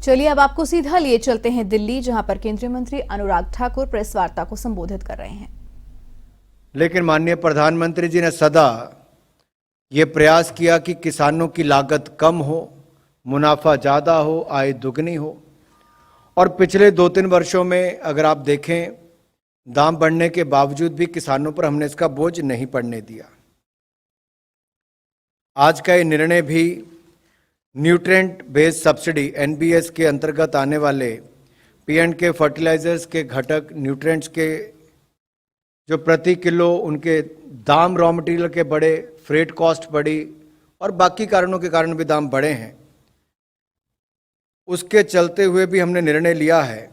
चलिए अब आपको सीधा लिए चलते हैं दिल्ली, जहां पर केंद्रीय मंत्री अनुराग ठाकुर प्रेस वार्ता को संबोधित कर रहे हैं। लेकिन माननीय प्रधानमंत्री जी ने सदा ये प्रयास किया कि किसानों की लागत कम हो, मुनाफा ज़्यादा हो, आय दुगनी हो। और पिछले 2-3 वर्षों में अगर आप देखें, दाम बढ़ने के बावजूद भी किसानों पर हमने इसका बोझ नहीं पड़ने दिया। आज का ये निर्णय भी न्यूट्रिएंट बेस्ड सब्सिडी (NBS) के अंतर्गत आने वाले P&K फर्टिलाइजर्स के घटक, न्यूट्रिएंट्स के जो प्रति किलो उनके दाम, रॉ मटेरियल के बढ़े, फ्रेट कॉस्ट बढ़ी और बाकी कारणों के कारण भी दाम बढ़े हैं, उसके चलते हुए भी हमने निर्णय लिया है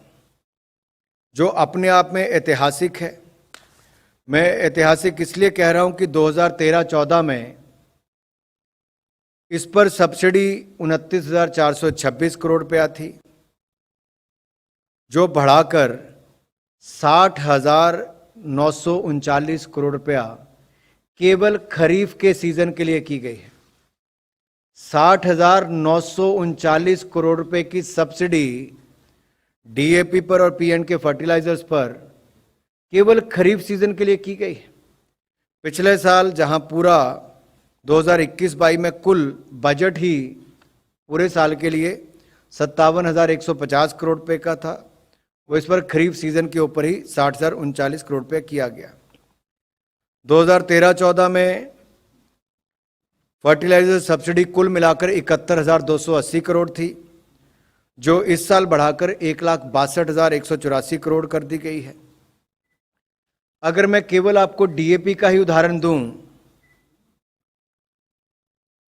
जो अपने आप में ऐतिहासिक है। मैं ऐतिहासिक इसलिए कह रहा हूं कि 2013-14 में इस पर सब्सिडी 29,426 करोड़ रुपया थी, जो बढ़ाकर 60,939 करोड़ रुपया केवल खरीफ के सीजन के लिए की गई है। 60,939 करोड़ रुपए की सब्सिडी DAP पर और P&K फर्टिलाइजर्स पर केवल खरीफ सीजन के लिए की गई है। पिछले साल जहां पूरा 2021-22 में कुल बजट ही पूरे साल के लिए 57,150 करोड़ रुपए का था, वो इस पर खरीफ सीजन के ऊपर ही 60,039 करोड़ रुपए किया गया। 2013-14 में फर्टिलाइजर सब्सिडी कुल मिलाकर 71,280 करोड़ थी, जो इस साल बढ़ाकर 1,62,184 करोड़ कर दी गई है। अगर मैं केवल आपको DAP का ही उदाहरण दूं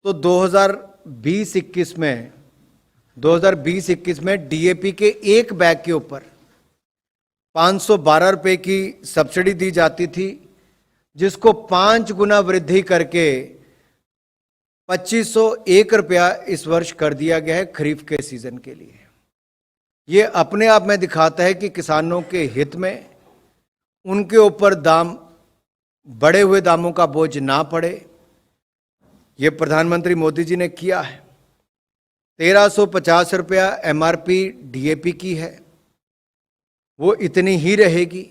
तो 2020-21 में DAP के एक बैग के ऊपर 512 रुपए की सब्सिडी दी जाती थी, जिसको 5 गुना वृद्धि करके 2,501 रुपया इस वर्ष कर दिया गया है खरीफ के सीजन के लिए। ये अपने आप में दिखाता है कि किसानों के हित में उनके ऊपर दाम, बढ़े हुए दामों का बोझ ना पड़े। ये प्रधानमंत्री मोदी जी ने किया है। 1,350 रुपया MRP DAP की है, वो इतनी ही रहेगी,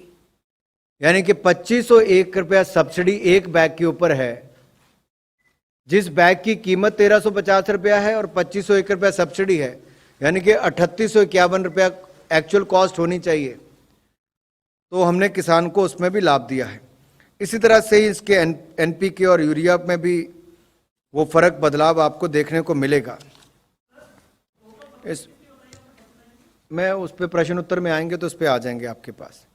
यानी कि 2,501 रुपया सब्सिडी एक बैग के ऊपर है। जिस बैग की कीमत 1,350 रुपया है और 2,501 रुपया सब्सिडी है, यानी कि 3,851 रुपया एक्चुअल कॉस्ट होनी चाहिए, तो हमने किसान को उसमें भी लाभ दिया है। इसी तरह से ही इसके NPK और यूरिया में भी वो फर्क, बदलाव आपको देखने को मिलेगा। मैं उस पर प्रश्न उत्तर में आएंगे तो उस पर आ जाएंगे आपके पास।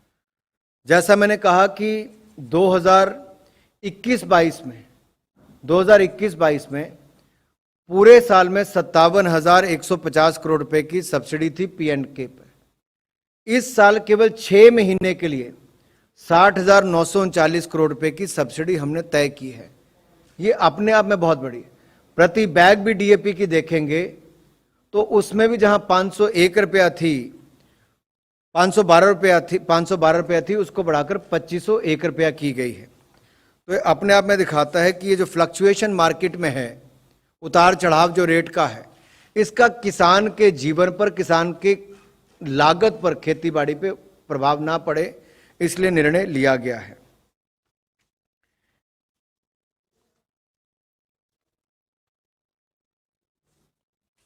जैसा मैंने कहा कि 2021-22 में पूरे साल में 57,150 करोड़ रुपए की सब्सिडी थी P&K पर। इस साल केवल 6 महीने के लिए 60,939 करोड़ रुपए की सब्सिडी हमने तय की है। ये अपने आप में बहुत बड़ी है। प्रति बैग भी DAP की देखेंगे तो उसमें भी जहां 501 रुपया थी, 512 रुपया थी, उसको बढ़ाकर 2,501 रुपया की गई है। तो ये अपने आप में दिखाता है कि ये जो फ्लक्चुएशन मार्केट में है, उतार चढ़ाव जो रेट का है, इसका किसान के जीवन पर, किसान के लागत पर, खेती बाड़ी पे प्रभाव ना पड़े, इसलिए निर्णय लिया गया है।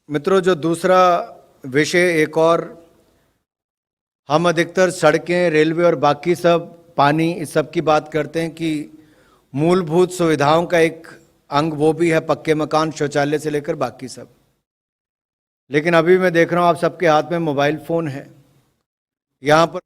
मित्रों, जो दूसरा विषय एक और, हम अधिकतर सड़कें, रेलवे और बाकी सब, पानी, इस सब की बात करते हैं कि मूलभूत सुविधाओं का एक अंग वो भी है पक्के मकान, शौचालय से लेकर बाकी सब। लेकिन अभी मैं देख रहा हूं आप सबके हाथ में मोबाइल फोन है। यहां पर